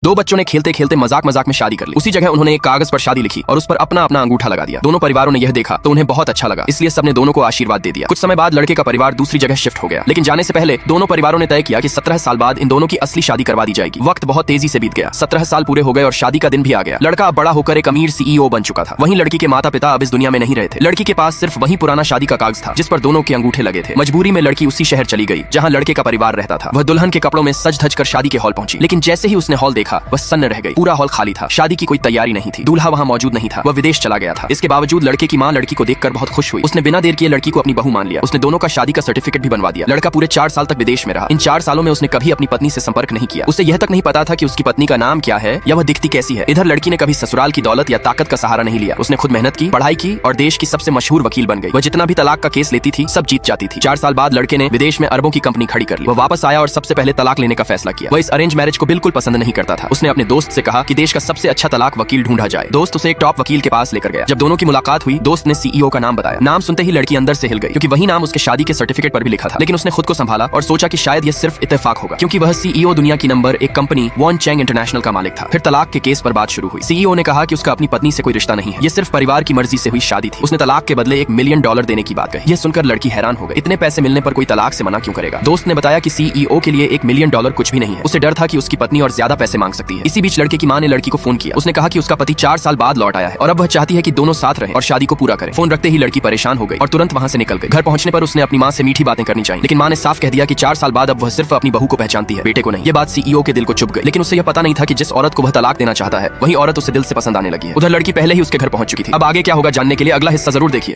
दो बच्चों ने खेलते खेलते मजाक मजाक में शादी कर ली। उसी जगह उन्होंने एक कागज पर शादी लिखी और उस पर अपना अपना अंगूठा लगा दिया। दोनों परिवारों ने यह देखा तो उन्हें बहुत अच्छा लगा, इसलिए सबने दोनों को आशीर्वाद दे दिया। कुछ समय बाद लड़के का परिवार दूसरी जगह शिफ्ट हो गया, लेकिन जाने से पहले दोनों परिवारों ने तय किया कि 17 साल बाद इन दोनों की असली शादी करवा दी जाएगी। वक्त बहुत तेजी से बीत गया, 17 साल पूरे हो गए और शादी का दिन भी आ गया। लड़का अब बड़ा होकर एक अमीर CEO बन चुका था। वहीं लड़की के माता पिता अब इस दुनिया में नहीं रहे थे। लड़की के पास सिर्फ वही पुराना शादी का कागज था जिस पर दोनों के अंगूठे लगे थे। मजबूरी में लड़की उसी शहर चली गई जहाँ लड़के का परिवार रहता था। वह दुल्हन के कपड़ों में सज धज कर शादी के हॉल पहुंची, लेकिन जैसे ही उसने हॉल देखा वह सन्न रह गई। पूरा हॉल खाली था, शादी की कोई तैयारी नहीं थी, दूल्हा वहाँ मौजूद नहीं था, वह विदेश चला गया था। इसके बावजूद लड़के की माँ लड़की को देखकर बहुत खुश हुई। उसने बिना देर किए लड़की को अपनी बहू मान लिया। उसने दोनों का शादी का सर्टिफिकेट भी बनवा दिया। लड़का पूरे 4 साल तक विदेश में रहा। इन 4 सालों में उसने कभी अपनी पत्नी से संपर्क नहीं किया। उसे यह तक नहीं पता था कि उसकी पत्नी का नाम क्या है या वह दिखती कैसी है। इधर लड़की ने कभी ससुराल की दौलत या ताकत का सहारा नहीं लिया। उसने खुद मेहनत की, पढ़ाई की और देश की सबसे मशहूर वकील बन गई। वह जितना भी तलाक का केस लेती थी सब जीत जाती थी। 4 साल बाद लड़के ने विदेश में अरबों की कंपनी खड़ी कर ली। वह वापस आया और सबसे पहले तलाक लेने का फैसला किया। वह इस अरेंज मैरिज को बिल्कुल पसंद नहीं करता था। उसने अपने दोस्त से कहा कि देश का सबसे अच्छा तलाक वकील ढूंढा जाए। दोस्त उसे एक टॉप वकील के पास लेकर गया। जब दोनों की मुलाकात हुई दोस्त ने CEO का नाम बताया। नाम सुनते ही लड़की अंदर से हिल गई, क्योंकि वही नाम उसके शादी के सर्टिफिकेट पर भी लिखा था। लेकिन उसने खुद को संभाला और सोचा कि शायद यह सिर्फ इत्तेफाक होगा, क्योंकि वह CEO दुनिया की नंबर 1 कंपनी वॉन चैंग इंटरनेशनल का मालिक था। फिर तलाक के केस पर बात शुरू हुई। CEO ने कहा कि उसका अपनी पत्नी से कोई रिश्ता नहीं है, ये सिर्फ परिवार की मर्जी से हुई शादी थी। उसने तलाक के बदले $1 मिलियन देने की बात कही। यह सुनकर लड़की हैरान हो गई। इतने पैसे मिलने पर कोई तलाक से मना क्यों करेगा। दोस्त ने बताया कि CEO के लिए $1 मिलियन कुछ भी नहीं है। उसे डर था कि उसकी पत्नी और ज्यादा पैसे मांग सकती है। इसी बीच लड़के की माँ ने लड़की को फोन किया। उसने कहा कि उसका पति 4 साल बाद लौट आया है और अब वह चाहती है कि दोनों साथ रहें और शादी को पूरा करें। फोन रखते ही लड़की परेशान हो गई और तुरंत वहाँ से निकल गई। घर पहुंचने पर उसने अपनी माँ से मीठी बातें करनी चाहिए, लेकिन माँ ने साफ कह दिया कि 4 साल बाद अब वह सिर्फ अपनी बहू को पहचानती है, बेटे को नहीं। ये बात CEO के दिल को चुभ गई, लेकिन उसे यह पता नहीं था कि जिस औरत को वह तलाक देना चाहता है वही औरत उसे दिल से पसंद आने लगी है। उधर लड़की पहले ही उसके घर पहुंच चुकी थी। अब आगे क्या होगा जानने के लिए अगला हिस्सा जरूर देखिए।